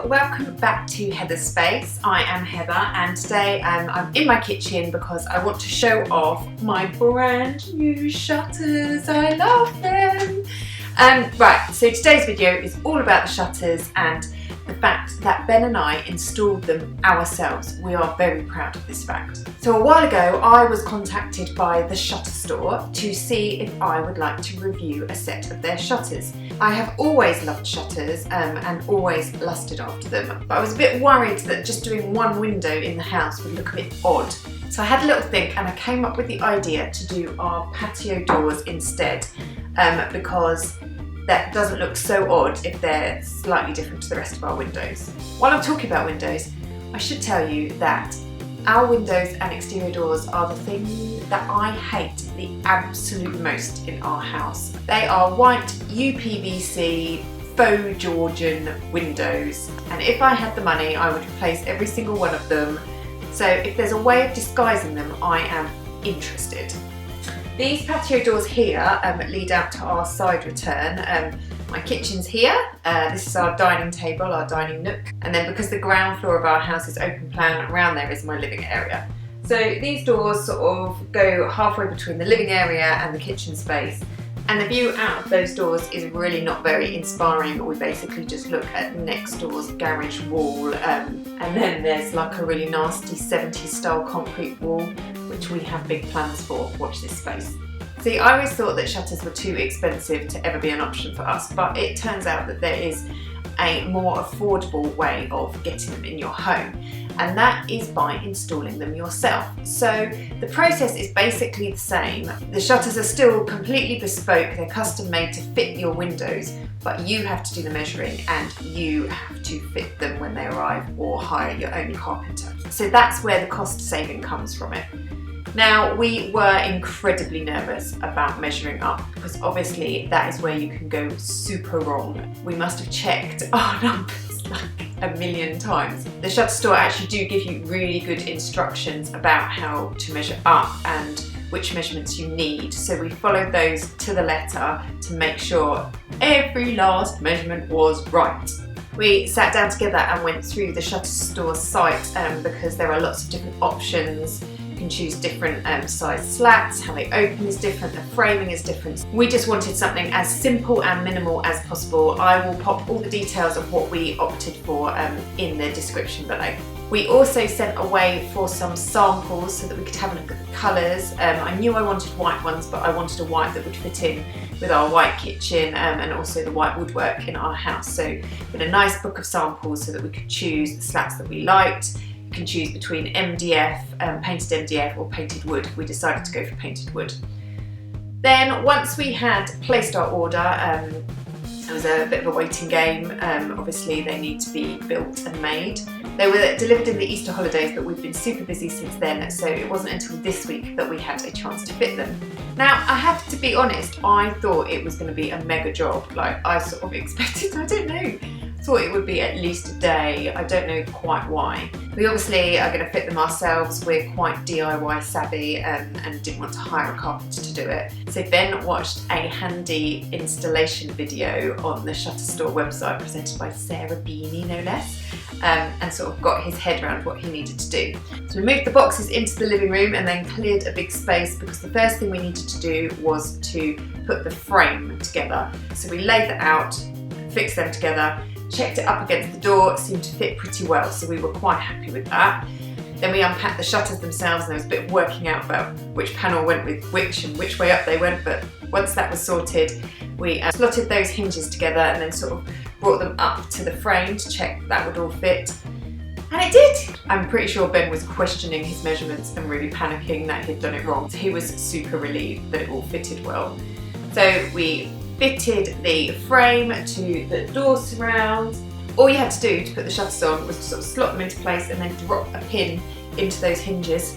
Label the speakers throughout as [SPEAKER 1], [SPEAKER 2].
[SPEAKER 1] welcome back to Heather's Space. I am Heather and today I'm in my kitchen because I want to show off my brand new shutters. I love them. Right, so today's video is all about the shutters and the fact that Ben and I installed them ourselves. We are very proud of this fact. So a while ago I was contacted by the shutter store to see if I would like to review a set of their shutters. I have always loved shutters and always lusted after them, but I was a bit worried that just doing one window in the house would look a bit odd. So I had a little think and I came up with the idea to do our patio doors instead, because that doesn't look so odd if they're slightly different to the rest of our windows. While I'm talking about windows, I should tell you that our windows and exterior doors are the thing that I hate the absolute most in our house. They are white UPVC faux Georgian windows, and if I had the money I would replace every single one of them. So if there's a way of disguising them, I am interested. These patio doors here lead out to our side return. My kitchen's here, this is our dining table, our dining nook, and then because the ground floor of our house is open plan, around there is my living area. So these doors sort of go halfway between the living area and the kitchen space, and the view out of those doors is really not very inspiring. We basically just look at next door's garage wall, and then there's like a really nasty 70s style concrete wall, which we have big plans for. Watch this space. See, I always thought that shutters were too expensive to ever be an option for us, but it turns out that there is a more affordable way of getting them in your home, and that is by installing them yourself. So the process is basically the same. The shutters are still completely bespoke, they're custom made to fit your windows, but you have to do the measuring and you have to fit them when they arrive or hire your own carpenter. So that's where the cost saving comes from it. Now, we were incredibly nervous about measuring up because obviously that is where you can go super wrong. We must have checked our numbers like a million times. The shutter store actually do give you really good instructions about how to measure up and which measurements you need. So we followed those to the letter to make sure every last measurement was right. We sat down together and went through the shutter store site because there are lots of different options. You can choose different size slats, how they open is different, the framing is different. We just wanted something as simple and minimal as possible. I will pop all the details of what we opted for in the description below. We also sent away for some samples so that we could have a look at the colours. I knew I wanted white ones, but I wanted a white that would fit in with our white kitchen and also the white woodwork in our house. So we had a nice book of samples so that we could choose the slats that we liked. You can choose between MDF, painted MDF or painted wood. We decided to go for painted wood. Then once we had placed our order, it was a bit of a waiting game. Obviously they need to be built and made. They were delivered in the Easter holidays, but we've been super busy since then, so it wasn't until this week that we had a chance to fit them. Now, I have to be honest, I thought it was going to be a mega job. Like, I sort of expected, I don't know, thought it would be at least a day. I don't know quite why. We obviously are going to fit them ourselves. We're quite DIY savvy and didn't want to hire a carpenter to do it. So Ben watched a handy installation video on the Shutter Store website presented by Sarah Beanie, no less, and sort of got his head around what he needed to do. So we moved the boxes into the living room and then cleared a big space because the first thing we needed to do was to put the frame together. So we laid that out, fixed them together, checked it up against the door, it seemed to fit pretty well, so we were quite happy with that. Then we unpacked the shutters themselves and there was a bit of working out about which panel went with which and which way up they went, but once that was sorted, we slotted those hinges together and then sort of brought them up to the frame to check that would all fit. And it did! I'm pretty sure Ben was questioning his measurements and really panicking that he'd done it wrong. So he was super relieved that it all fitted well. So we fitted the frame to the door surrounds. All you had to do to put the shutters on was to sort of slot them into place and then drop a pin into those hinges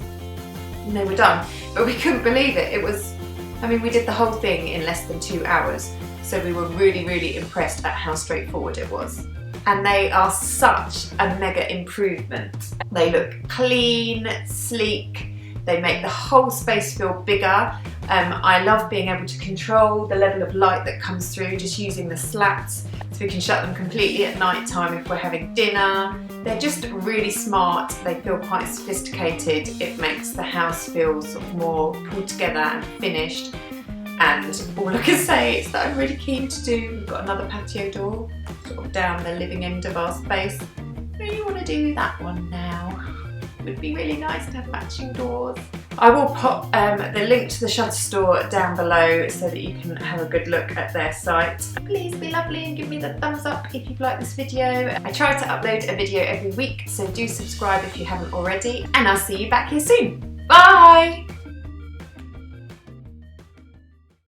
[SPEAKER 1] and they were done. But we couldn't believe it. It was, I mean, we did the whole thing in less than 2 hours. So we were really, really impressed at how straightforward it was. And they are such a mega improvement. They look clean, sleek, they make the whole space feel bigger. I love being able to control the level of light that comes through just using the slats. It's We can shut them completely at night time if we're having dinner. They're just really smart. They feel quite sophisticated. It makes the house feel sort of more pulled together and finished. And all I can say is that I'm really keen to do, we've got another patio door sort of down the living end of our space. I really want to do that one now. It would be really nice to have matching doors. I will pop the link to the shutter store down below so that you can have a good look at their site. Please be lovely and give me the thumbs up if you've liked this video. I try to upload a video every week, so do subscribe if you haven't already, and I'll see you back here soon. Bye!